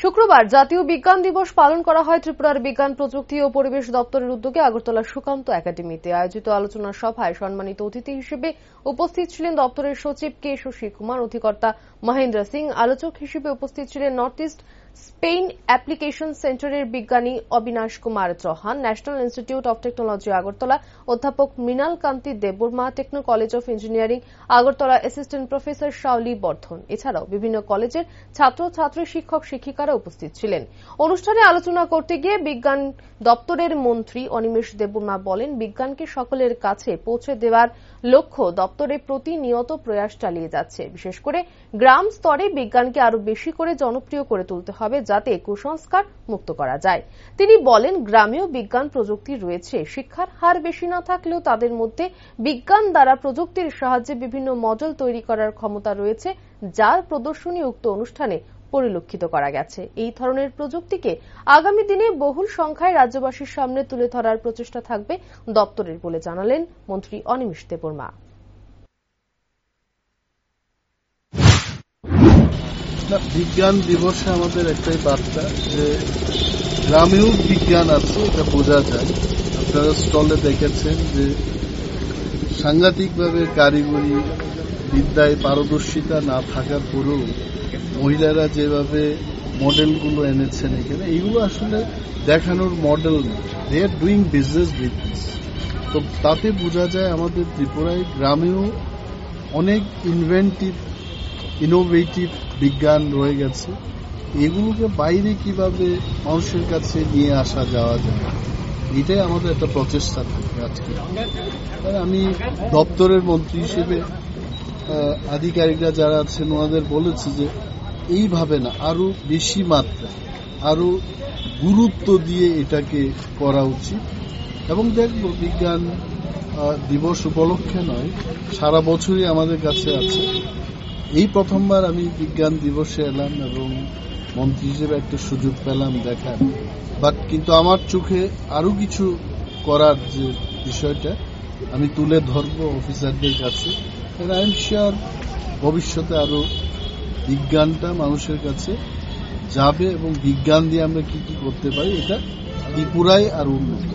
শুক্রবার জাতীয় বিজ্ঞান দিবস পালন করা হয় ত্রিপুরার বিজ্ঞান প্রযুক্তি ও পরিবেশ দপ্তরের উদ্যোগে আগরতলা সুকান্ত একাডেমিতে আয়োজিত আলোচনা সভায় সম্মানিত অতিথি হিসেবে উপস্থিত ছিলেন দপ্তরের সচিব কে শশী কুমার, অধিকর্তা মহেন্দ্র সিং। আলোচক হিসেবে উপস্থিত ছিলেন নর্থ ইস্ট স্পেন অ্যাপ্লিকেশন সেন্টারের বিজ্ঞানী Abinash Kumar Chauhan, national institute of technology Agartala অধ্যাপক Mrinal Kanti Debbarma, techno college of engineering Agartala assistant professor Shaoli Bardhan. এছাড়াও বিভিন্ন কলেজের ছাত্রছাত্রী, শিক্ষক শিক্ষিকারা উপস্থিত ছিলেন। অনুষ্ঠানে আলোচনা করতে গিয়ে বিজ্ঞান দপ্তরের মন্ত্রী অনিমেষ দেববর্মা বলেন, বিজ্ঞানকে সকলের কাছে পৌঁছে দেওয়ার লক্ষ্য দপ্তরে প্রতিনিয়ত প্রয়াস চালিয়ে যাচ্ছে। বিশেষ করে গ্রাম স্তরে বিজ্ঞানকে আরো বেশি করে জনপ্রিয় করে তুলতে হবে, যাতে কুসংস্কার মুক্ত করা যায়। তিনি বলেন, গ্রামেও বিজ্ঞান প্রযুক্তি রয়েছে, শিক্ষার হার বেশি না থাকলেও তাদের মধ্যে বিজ্ঞান দ্বারা প্রযুক্তির সাহায্যে বিভিন্ন মডেল তৈরি করার ক্ষমতা রয়েছে, যার প্রদর্শনী উক্ত অনুষ্ঠানে পরিলক্ষিত করা গেছে। এই ধরনের প্রযুক্তিকে আগামী দিনে বহুল সংখ্যায় রাজ্যবাসীর সামনে তুলে ধরার প্রচেষ্টা থাকবে দপ্তরের বলে জানালেন মন্ত্রী অনিমেষ দেববর্মা। বিজ্ঞান দিবসে আমাদের একটাই বার্তা যে গ্রামেও বিজ্ঞান আছে, এটা বোঝা যায়। আপনারা স্টলে দেখেছেন যে সাংঘাতিকভাবে কারিগরি বিদ্যায় পারদর্শিতা না থাকার পরেও মহিলারা যেভাবে মডেলগুলো এনেছেন এখানে, এইগুলো আসলে দেখানোর মডেল না, they are doing business with this. তো তাতে বোঝা যায় আমাদের ত্রিপুরায় গ্রামেও অনেক ইনোভেটিভ বিজ্ঞান রয়ে গেছে। এগুলোকে বাইরে কিভাবে মানুষের কাছে নিয়ে আসা যাওয়া যায়, এটাই আমাদের একটা প্রচেষ্টা থাকে আজকে। আমি দপ্তরের মন্ত্রী হিসেবে আধিকারিকরা যারা আছেন ওনাদের বলেছি যে এইভাবে না, আরো বেশি মাত্রায়, আরো গুরুত্ব দিয়ে এটাকে করা উচিত। এবং দেখব বিজ্ঞান দিবস উপলক্ষে নয়, সারা বছরই আমাদের কাছে আছে। এই প্রথমবার আমি বিজ্ঞান দিবসে এলাম এবং মন্ত্রী হিসেবে একটা সুযোগ পেলাম দেখার। বাট কিন্তু আমার চোখে আরো কিছু করার যে বিষয়টা আমি তুলে ধরবো অফিসারদের কাছে। আই এম শিওর ভবিষ্যতে আরো বিজ্ঞানটা মানুষের কাছে যাবে এবং বিজ্ঞান দিয়ে আমরা কি কি করতে পারি, এটা ত্রিপুরায় আরো উন্নত।